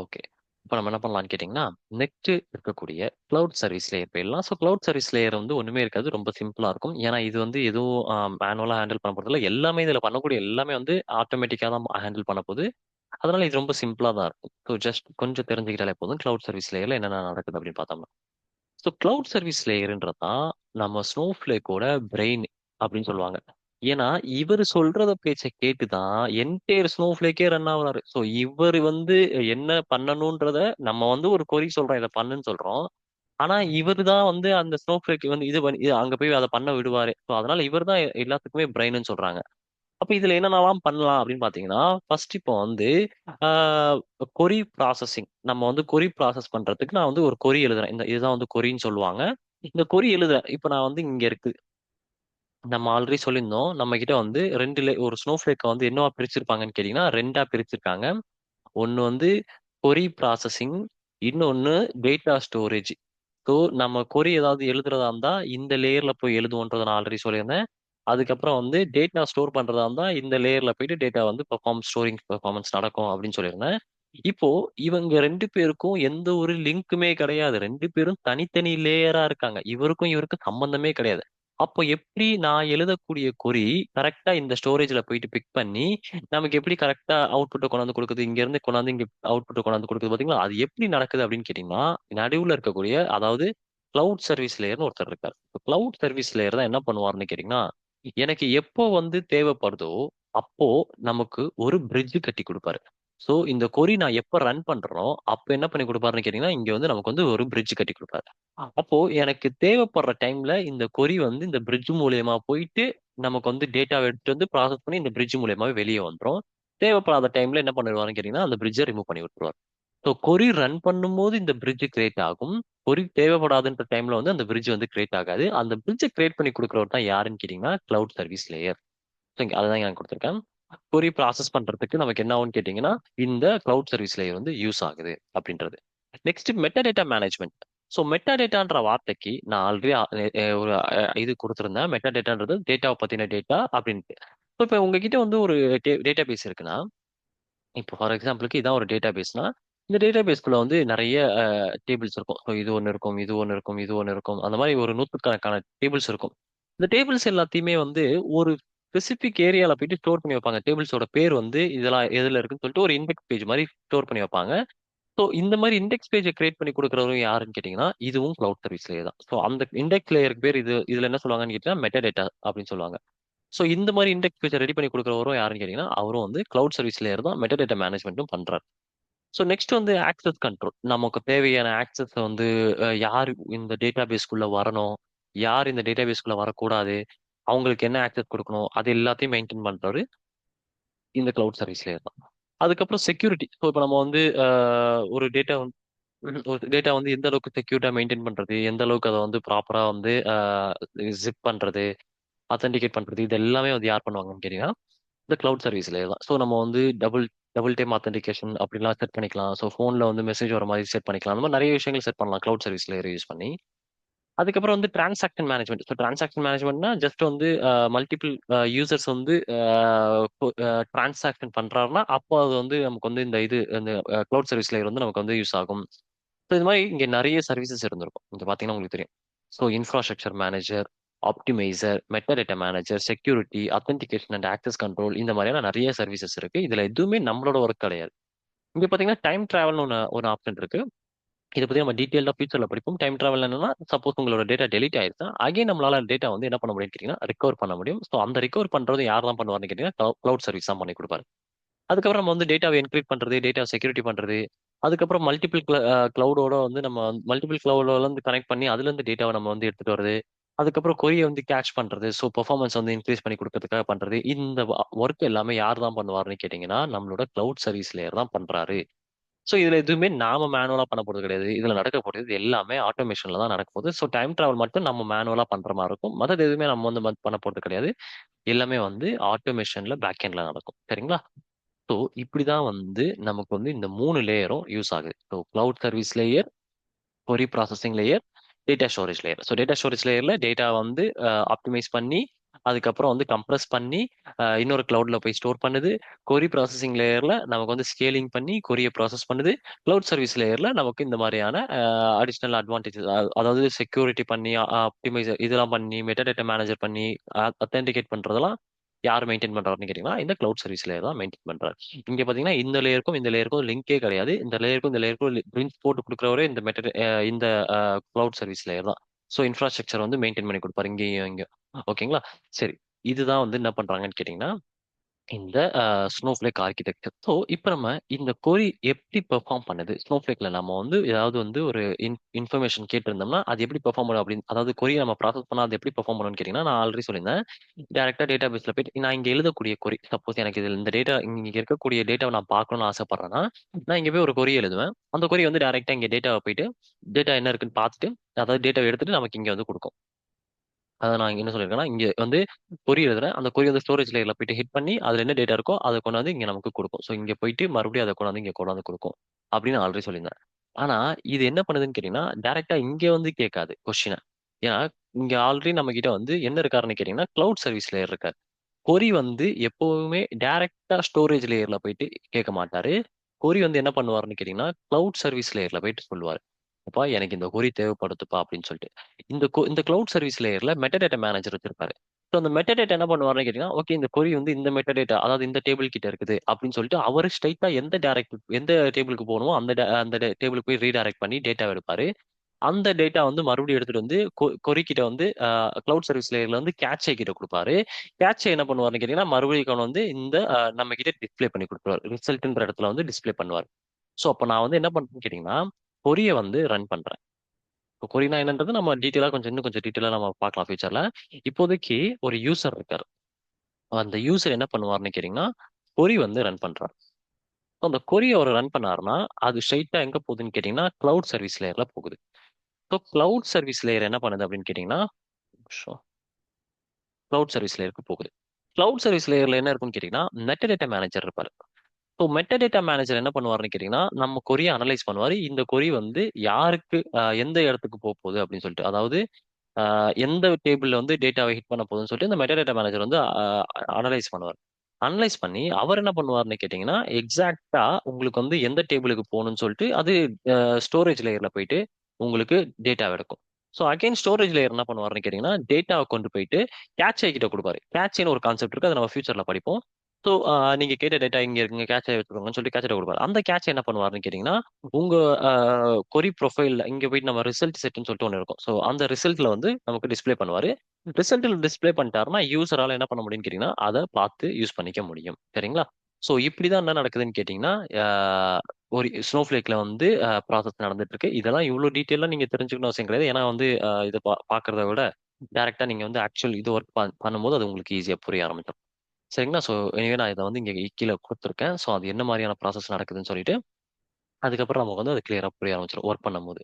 Okay. இப்ப நம்ம என்ன பண்ணலாம்ன்னு கேட்டீங்கன்னா, நெக்ஸ்ட் இருக்கக்கூடிய கிளவுட் சர்வீஸ் லேயர் போயிடலாம். ஸோ கிளவுட் சர்வீஸ் லேயர் வந்து ஒண்ணுமே இருக்காது. ரொம்ப சிம்பிளா இருக்கும். ஏன்னா இது வந்து எதுவும் மேனுவலா ஹேண்டில் பண்ண போறதில்ல. எல்லாமே இதுல பண்ணக்கூடிய எல்லாமே வந்து ஆட்டோமேட்டிக்கா தான் ஹேண்டில் பண்ண போகுது. அதனால இது ரொம்ப சிம்பிளா தான் இருக்கும். ஸோ ஜஸ்ட் கொஞ்சம் தெரிஞ்சுக்கிட்டாலே போதும். கிளவுட் சர்வீஸ் லேயர்ல என்னென்ன நடக்குது அப்படின்னு பார்த்தோம்னா. ஸோ கிளவுட் சர்வீஸ் லேயர்ன்றது தான் நம்ம ஸ்னோஃப்ளேக்கோட பிரெயின் அப்படின்னு சொல்லுவாங்க. ஏன்னா இவர் சொல்றத பேச்சை கேட்டுதான் என்டையர் ஸ்னோஃப்ளேக்கே ரன் ஆகுறாரு. ஸோ இவர் வந்து என்ன பண்ணணும்ன்றத நம்ம வந்து ஒரு கொரி சொல்றோம், இதை பண்ணுன்னு சொல்றோம். ஆனா இவர் தான் வந்து அந்த ஸ்னோஃப்ளேக் வந்து அங்க போய் அதை பண்ண விடுவாரு. ஸோ அதனால இவர் தான் எல்லாத்துக்குமே பிரெயின்னு சொல்றாங்க. அப்ப இதுல என்னென்னலாம் பண்ணலாம் அப்படின்னு பாத்தீங்கன்னா, ஃபர்ஸ்ட் இப்போ வந்து கொரி ப்ராசஸிங். நம்ம வந்து கொரி ப்ராசஸ் பண்றதுக்கு நான் வந்து ஒரு கொரி எழுதுறேன். இதுதான் வந்து கொரின்னு சொல்லுவாங்க. இந்த கொரி எழுதுறேன். இப்ப நான் வந்து இங்க இருக்கு. நம்ம ஆல்ரெடி சொல்லியிருந்தோம். நம்ம கிட்ட வந்து ஒரு ஸ்னோஃப்ளேக்க வந்து என்னவா பிரிச்சிருப்பாங்கன்னு கேட்டீங்கன்னா, 2ஆ பிரிச்சிருக்காங்க. ஒன்னு வந்து கொரி ப்ராசஸிங், இன்னொன்னு டேட்டா ஸ்டோரேஜ். ஸோ நம்ம கொரி ஏதாவது எழுதுறதா இருந்தா இந்த லேயர்ல போய் எழுதுவோன்றத நான் ஆல்ரெடி சொல்லியிருந்தேன். அதுக்கப்புறம் வந்து டேட்டா ஸ்டோர் பண்றதா இருந்தா இந்த லேயர்ல போயிட்டு டேட்டா வந்து பெர்ஃபார்மன்ஸ் நடக்கும் அப்படின்னு சொல்லியிருந்தேன். இப்போ இவங்க 2 பேருக்கும் எந்த ஒரு லிங்க்குமே கிடையாது. 2 பேரும் தனித்தனி லேயரா இருக்காங்க. இவருக்கும் இவருக்கும் சம்பந்தமே கிடையாது. அப்போ எப்படி நான் எழுதக்கூடிய கொரி கரெக்டா இந்த ஸ்டோரேஜ்ல போயிட்டு பிக் பண்ணி நமக்கு எப்படி கரெக்டா அவுட்புட்டை கொண்டாந்து கொடுக்குது, இங்க இருந்து கொண்டாந்து இங்க அவுட்புட்டை கொண்டாந்து கொடுக்குது பாத்தீங்களா? அது எப்படி நடக்குது அப்படின்னு கேட்டீங்கன்னா, நடுவுல இருக்கக்கூடிய அதாவது கிளவுட் சர்வீஸ் லேயர்னு ஒருத்தர் இருக்கார். கிளவுட் சர்வீஸ் லேயர் தான் என்ன பண்ணுவார்னு கேட்டீங்கன்னா, எனக்கு எப்போ வந்து தேவைப்படுதோ அப்போ நமக்கு ஒரு பிரிட்ஜ் கட்டி கொடுப்பாரு. சோ இந்த கொரி நான் எப்ப ரன் பண்றேனோ அப்ப என்ன பண்ணி கொடுப்பாருன்னு கேட்டீங்கன்னா, இங்க வந்து நமக்கு வந்து ஒரு பிரிட்ஜ் கட்டி கொடுப்பாரு. அப்போ எனக்கு தேவைப்படுற டைம்ல இந்த கொரி வந்து இந்த பிரிட்ஜ் மூலியமா போயிட்டு நமக்கு வந்து டேட்டாவை எடுத்துட்டு வந்து ப்ராசஸ் பண்ணி இந்த பிரிட்ஜ் மூலியமாவே வெளியே வந்துரும். தேவைப்படாத டைம்ல என்ன பண்ணிடுவாருன்னு கேட்டீங்கன்னா, அந்த பிரிட்ஜை ரிமூவ் பண்ணி விட்டுருவார். ஸோ கொரி ரன் பண்ணும்போது இந்த பிரிட்ஜ் கிரியேட் ஆகும். கொரி தேவைப்படாதுன்ற டைம்ல வந்து அந்த பிரிட்ஜ் வந்து கிரியேட் ஆகாது. அந்த பிரிட்ஜை கிரியேட் பண்ணி கொடுக்குறவர் தான் யாருன்னு கேட்டீங்கன்னா, கிளவுட் சர்வீஸ் லேயர். அதுதான் நான் கொடுத்துருக்கேன். கொரி ப்ராசஸ் பண்றதுக்கு நமக்கு என்ன ஆகும்னு கேட்டீங்கன்னா, இந்த கிளவுட் சர்வீஸ் லேயர் வந்து யூஸ் ஆகுது அப்படின்றது. Next meta management. So meta டேட்டான்ற வார்த்தைக்கு நான் ஆல்ரெடி ஒரு இது கொடுத்துருந்தேன். மெட்டா டேட்டான்றது டேட்டாவை பத்தின டேட்டா அப்படின்ட்டு. இப்போ உங்ககிட்ட வந்து ஒரு டேட்டா பேஸ் இருக்குன்னா, இப்போ ஃபார் எக்ஸாம்பிளுக்கு இதான் ஒரு டேட்டா பேஸ்னா, இந்த டேட்டா பேஸ்க்குள்ள வந்து நிறைய டேபிள்ஸ் இருக்கும். ஸோ இது ஒன்று இருக்கும், இது ஒன்று இருக்கும், இது ஒன்று இருக்கும். அந்த மாதிரி ஒரு நூற்றுக்கணக்கான டேபிள்ஸ் இருக்கும். இந்த டேபிள்ஸ் எல்லாத்தையுமே வந்து ஒரு ஸ்பெசிபிக் ஏரியால போயிட்டு ஸ்டோர் பண்ணி வைப்பாங்க. டேபிள்ஸோட பேர் வந்து இதெல்லாம் எதுல இருக்குன்னு சொல்லிட்டு ஒரு இண்டெக்ஸ் பேஜ் மாதிரி ஸ்டோர் பண்ணி வைப்பாங்க. ஸோ இந்த மாதிரி இண்டெக்ஸ் பேஜை கிரியேட் பண்ணி கொடுக்குறவங்க யாருன்னு கேட்டீங்கன்னா, இதுவும் கிளவுட் சர்வீஸ் லேயர் தான். ஸோ அந்த இண்டெக்ஸ் லேயருக்கு பேர் இதுல என்ன சொல்லுவாங்கன்னு கேட்டீங்கன்னா, மெட்டா டேட்டா அப்படின்னு சொல்லுவாங்க. ஸோ இந்த மாதிரி இண்டெக்ஸ் பேஜை ரெடி பண்ணி கொடுக்குறவரும் யாருன்னு கேட்டீங்கன்னா, அவரும் வந்து கிளவுட் சர்வீஸ் லேயர் தான் மெட்டா டேட்டா மேனேஜ்மெண்ட்டும் பண்றாரு. ஸோ நெக்ஸ்ட் வந்து ஆக்சஸ் கண்ட்ரோல். நமக்கு தேவையான ஆக்சஸ் வந்து யார் இந்த டேட்டா பேஸ்க்குள்ள வரணும், யார் இந்த டேட்டா பேஸ்க்குள்ள வரக்கூடாது, அவங்களுக்கு என்ன ஆக்சஸ் கொடுக்கணும், அது எல்லாத்தையும் மெயின்டைன் பண்றவரு இந்த கிளவுட் சர்வீஸ் லேயர் தான். அதுக்கப்புறம் செக்யூரிட்டி. ஸோ இப்போ நம்ம வந்து ஒரு டேட்டா வந்து எந்த அளவுக்கு செக்யூரிட்டா மெயின்டைன் பண்றது, எந்த அளவுக்கு அதை வந்து ப்ராப்பரா வந்து ஜிப் பண்றது, அத்தன்டிகேட் பண்றது, இது எல்லாமே வந்து யார் பண்ணுவாங்கன்னு கேட்டீங்கன்னா, இந்த கிளவுட் சர்வீஸ்லேயே தான். ஸோ நம்ம வந்து டபுள் டபுள் டைம் ஆத்தென்டிகேஷன் அப்படிலாம் செட் பண்ணிக்கலாம். ஸோ ஃபோனில் வந்து மெசேஜ் வர மாதிரி செட் பண்ணிக்கலாம். அந்த மாதிரி நிறைய விஷயங்கள் செட் பண்ணலாம் கிளவுட் சர்வீஸ் லேயர் யூஸ் பண்ணி. அதுக்கப்புறம் வந்து டிரான்சாக்ஷன் மேனேஜ்மெண்ட். ஸோ டிரான்சாக்ஷன் மேனேஜ்மெண்ட்னா ஜஸ்ட் வந்து மல்டிபிள் யூசர்ஸ் வந்து டிரான்சாக்ஷன் பண்றாருன்னா அப்போ அது வந்து நமக்கு வந்து இந்த கிளவுட் சர்வீஸ் லேயர் வந்து நமக்கு வந்து யூஸ் ஆகும். ஸோ இது மாதிரி இங்கே நிறைய சர்வீசஸ் இருந்திருக்கும். இங்க பார்த்தீங்கன்னா உங்களுக்கு தெரியும். So infrastructure manager, optimiser, meta manager, security, authentication and access control, இந்த மாதிரியான நிறைய சர்வீசஸ் இருக்கு. இதுல எதுவுமே நம்மளோட ஒர்க் கிடையாது. இங்க பாத்தீங்கன்னா டைம் டிராவல்னு ஒரு ஆப்ஷன் இருக்கு. இதை பத்தி நம்ம டீட்டெயிலா ஃபியூச்சர்ல படிப்போம். டைம் டிராவல் என்னன்னா, சப்போஸ் உங்களோட டேட்டா டெலிட் ஆயிருச்சா அகைன் நம்மளால டேட்டா வந்து என்ன பண்ண முடியும்னு கேட்டீங்கன்னா ரிகவர் பண்ண முடியும். ஸோ அந்த ரிகவர் பண்றது யார் தான் பண்ணுவார்னு கேட்டீங்கன்னா கிளவுட் சர்வீஸ் தான் பண்ணி கொடுப்பாரு. அதுக்கப்புறம் நம்ம வந்து டேட்டாவை என்கிரிப்ட் பண்றது, டேட்டா செக்யூரிட்டி பண்றது, அதுக்கப்புறம் மல்டிபிள் கிளவுடோட வந்து நம்ம மல்டிபிள் கிளவுடோட இருந்து கனெக்ட் பண்ணி அதுல இருந்து டேட்டாவை நம்ம வந்து எடுத்துட்டு வருது. அதுக்கப்புறம் கொரியை வந்து கேட்ச் பண்றது, ஸோ பெர்ஃபார்மன்ஸ் வந்து இன்க்ரீஸ் பண்ணி கொடுக்கறதுக்காக பண்றது. இந்த ஒர்க் எல்லாமே யார் தான் பண்ணுவாருன்னு கேட்டீங்கன்னா, நம்மளோட கிளவுட் சர்வீஸ் லேயர் தான் பண்றாரு. ஸோ இதுல எதுவுமே நாம மேனுவலா பண்ண போறது கிடையாது. இதுல நடக்க போறது எல்லாமே ஆட்டோமேஷன்ல தான் நடக்க போகுது. ஸோ டைம் டிராவல் மட்டும் நம்ம மேனுவலா பண்ற மாதிரி இருக்கும். மற்றது எதுவுமே நம்ம வந்து பண்ண போறது கிடையாது. எல்லாமே வந்து ஆட்டோமேஷன்ல பேக் எண்ட்ல நடக்கும். சரிங்களா? ஸோ இப்படிதான் வந்து நமக்கு வந்து இந்த 3 லேயரும் யூஸ் ஆகுது. So cloud service layer, query processing layer, data storage layer. So data storage லேயர்ல டேட்டா வந்து ஆப்டிமைஸ் பண்ணி அதுக்கப்புறம் வந்து கம்ப்ரஸ் பண்ணி இன்னொரு கிளவுட்ல போய் ஸ்டோர் பண்ணுது. கொரி ப்ராசஸிங் லேயர்ல நமக்கு வந்து ஸ்கேலிங் பண்ணி கொரிய ப்ராசஸ் பண்ணுது. கிளவுட் சர்வீஸ் லேயர்ல நமக்கு இந்த மாதிரியான அடிஷனல் அட்வான்டேஜஸ், அதாவது செக்யூரிட்டி பண்ணி ஆப்டிமைஸ் இதெல்லாம் பண்ணி மெட்டாடேட்டா மேனேஜர் பண்ணி அத்தென்டிகேட் பண்றதெல்லாம் யார் மெயின்டைன் பண்றாருன்னு கேட்டீங்கன்னா இந்த கிளவுட் சர்வீஸ் லேயர் தான் மெயின்டைன் பண்றாரு. இங்க பாத்தீங்கன்னா இந்த லேயருக்கும் லிங்கே கிடையாது. இந்த லேயருக்கும் பிரின்ஸ் போட்டு கொடுக்குறவரே இந்த கிளவுட் சர்வீஸ் லேயர் தான். ஸோ இன்ஃப்ராஸ்ட்ரக்சர் வந்து மெயின்டைன் பண்ணி கொடுப்பாரு இங்கேயும் இங்க. ஓகேங்களா? சரி. இதுதான் வந்து என்ன பண்றாங்கன்னு கேட்டீங்கன்னா இந்த ஸ்னோஃப்ளேக் ஆர்கிடெக்சர். ஸோ இப்போ நம்ம இந்த கொரி எப்படி பெர்ஃபார்ம் பண்ணுது ஸ்னோஃப்ளேக்ல, நம்ம வந்து ஏதாவது வந்து ஒரு இன்ஃபர்மேஷன் கேட்டிருந்தோம்னா அது எப்படி பெர்ஃபார்ம் பண்ணும் அப்படின்னு, அதாவது கொரி நம்ம ப்ராசஸ் பண்ணா அது எப்படி பெர்ஃபார்ம் பண்ணுன்னு கேட்டீங்கன்னா, நான் ஆல்ரெடி சொல்லியிருந்தேன். டேரக்டா டேட்டா பேஸ்ல போயிட்டு நான் இங்க எழுதக்கூடிய கொரி, சப்போஸ் எனக்கு இதில் இந்த டேட்டா இங்க இருக்கக்கூடிய டேட்டாவை நான் பார்க்கணும்னு ஆசைப்படுறேன்னா நான் இங்க போய் ஒரு கொரி எழுதுவேன். அந்த கொரி வந்து டேரக்டா இங்க டேட்டாவை போயிட்டு டேட்டா என்ன இருக்குன்னு பார்த்துட்டு, அதாவது டேட்டாவை எடுத்துட்டு நமக்கு இங்க வந்து கொடுக்கும். அதை நான் இங்க என்ன சொல்லியிருக்கேன்னா, இங்க வந்து கொரி எழுதுறேன். அந்த கொரி வந்து ஸ்டோரேஜ் லேயர்ல போயிட்டு ஹிட் பண்ணி அதுல என்ன டேட்டா இருக்கோ அதை கொண்டாந்து இங்க நமக்கு கொடுக்கும். ஸோ இங்க போயிட்டு மறுபடியும் அதை கொண்டாந்து இங்க கொண்டாந்து கொடுக்கும் அப்படின்னு ஆல்ரெடி சொல்லியிருந்தேன். ஆனா இது என்ன பண்ணுதுன்னு கேட்டீங்கன்னா, டைரக்டா இங்க வந்து கேட்காது கொஸ்டினை. ஏன்னா இங்க ஆல்ரெடி நம்ம கிட்ட வந்து என்ன இருக்காருன்னு கேட்டீங்கன்னா கிளவுட் சர்வீஸ் லேயர் இருக்காரு. கொரி வந்து எப்பவுமே டைரக்டா ஸ்டோரேஜ் லேயர்ல போயிட்டு கேட்க மாட்டாரு. கொரி வந்து என்ன பண்ணுவாருன்னு கேட்டீங்கன்னா கிளவுட் சர்வீஸ் லேயர்ல போயிட்டு சொல்லுவாரு, அப்பா எனக்கு இந்த கொரி தேவைப்படுதுப்பா அப்படின்னு சொல்லிட்டு. இந்த கிளவுட் சர்வீஸ் லேயர்ல மெட்டாடேட்டா மேனேஜர் வச்சிருப்பாரு. ஸோ அந்த மெட்டாடேட்டா என்ன பண்ணுவாருன்னு கேட்டீங்கன்னா, ஓகே இந்த கொரி வந்து இந்த மெட்டாடேட்டா, அதாவது இந்த டேபிள் கிட்ட இருக்குது அப்படின்னு சொல்லிட்டு அவர் ஸ்ட்ரைட்டா எந்த டேபிளுக்கு போகணுமோ அந்த டேபிளுக்கு போய் ரீடைரக்ட் பண்ணி டேட்டா எடுப்பாரு. அந்த டேட்டா வந்து மறுபடியும் எடுத்துட்டு வந்து கொரி கிட்ட வந்து கிளவுட் சர்வீஸ் லேயர்ல வந்து கேட்சே கிட்ட கொடுப்பாரு. கேட்சே என்ன பண்ணுவாருன்னு கேட்டீங்கன்னா மறுபடியும் கொண்டு வந்து இந்த நம்ம கிட்ட டிஸ்ப்ளே பண்ணி கொடுத்துருவாரு. ரிசல்ட்ன்ற இடத்துல வந்து டிஸ்ப்ளே பண்ணுவார். ஸோ அப்போ நான் வந்து என்ன பண்றேன்னு கேட்டீங்கன்னா கொரிய வந்து ரன் பண்றேன். இப்போ கொரினா என்னன்றது நம்ம இன்னும் கொஞ்சம் டீட்டெயிலா நம்ம பார்க்கலாம் ஃபியூச்சர்ல. இப்போதைக்கு ஒரு யூசர் இருக்காரு. அந்த யூசர் என்ன பண்ணுவாருன்னு கேட்டீங்கன்னா கொரி வந்து ரன் பண்றாரு. So அந்த கொரிய அவர் ரன் பண்ணாருன்னா அது ஸ்ட்ரைட்டா எங்க போகுதுன்னு கேட்டீங்கன்னா கிளவுட் சர்வீஸ் லேயர்ல போகுது. ஸோ கிளவுட் சர்வீஸ் லேயர் என்ன பண்ணுது அப்படின்னு கேட்டீங்கன்னா கிளவுட் சர்வீஸ் லேயருக்கு போகுது. கிளவுட் சர்வீஸ் லேயர்ல என்ன இருக்குன்னு கேட்டீங்கன்னா மெட்டடேட்டா மேனேஜர் இருப்பாரு. ஸோ மெட்டடேட்டா மேனேஜர் என்ன பண்ணுவாருன்னு கேட்டீங்கன்னா நம்ம கொரியை அனலைஸ் பண்ணுவாரு. இந்த கொரி வந்து யாருக்கு எந்த இடத்துக்கு போக போகுது அப்படின்னு சொல்லிட்டு, அதாவது எந்த டேபிள்ல வந்து டேட்டாவை ஹிட் பண்ண போகுதுன்னு சொல்லிட்டு இந்த மெட்டாடேட்டா மேனேஜர் வந்து அனலைஸ் பண்ணுவார். அனலைஸ் பண்ணி அவர் என்ன பண்ணுவார்னு கேட்டிங்கன்னா எக்ஸாக்டா உங்களுக்கு வந்து எந்த டேபிளுக்கு போகணும்னு சொல்லிட்டு அது ஸ்டோரேஜ் லேயர்ல போயிட்டு உங்களுக்கு டேட்டா எடுக்கும். ஸோ அகைன் ஸ்டோரேஜ் லேயர் என்ன பண்ணுவாருன்னு கேட்டிங்கன்னா டேட்டாவை கொண்டு போயிட்டு கேட்சே கிட்ட கொடுப்பாரு. கேட்சேன்னு ஒரு கான்செப்ட் இருக்கு, அதை நம்ம ஃபியூச்சர்ல படிப்போம். ஸோ நீங்க கேட்ட டேட்டா இங்க இருக்குங்க, கேட்சே வச்சுக்கோங்கன்னு சொல்லிட்டு கேட்சே கொடுப்பாரு. அந்த கேட்சே என்ன பண்ணுவாருன்னு கேட்டிங்கன்னா உங்க கொரி ப்ரொஃபைல் இங்க போயிட்டு நம்ம ரிசல்ட் செட்னு சொல்லிட்டு ஒன்று இருக்கும். ஸோ அந்த ரிசல்ட்ல வந்து நமக்கு டிஸ்ப்ளே பண்ணுவாரு. ரிசல்ட்டில் டிஸ்ப்ளே பண்ணிட்டாருன்னா யூசரால என்ன பண்ண முடியும்னு கேட்டீங்கன்னா அதை பார்த்து யூஸ் பண்ணிக்க முடியும். சரிங்களா? ஸோ இப்படிதான் என்ன நடக்குதுன்னு கேட்டீங்கன்னா ஒரு ஸ்னோஃப்ளேக்ல வந்து ப்ராசஸ் நடந்துட்டு இருக்கு. இதெல்லாம் இவ்வளவு டீட்டெயிலாக நீங்க தெரிஞ்சுக்கணும் அவசியம் கிடையாது. ஏன்னா வந்து இதை பார்க்கறத விட டைரக்டா நீங்க வந்து ஆக்சுவல் இது ஒர்க் பண்ணும்போது அது உங்களுக்கு ஈஸியா புரிய ஆரம்பிச்சிடும். சரிங்களா? ஸோ எனவே நான் இதை வந்து இங்க கீழே கொடுத்துருக்கேன். ஸோ அது என்ன மாதிரியான ப்ராசஸ் நடக்குதுன்னு சொல்லிட்டு அதுக்கப்புறம் நமக்கு வந்து அது கிளியரா புரிய ஆரம்பிச்சிடும் ஒர்க் பண்ணும்போது.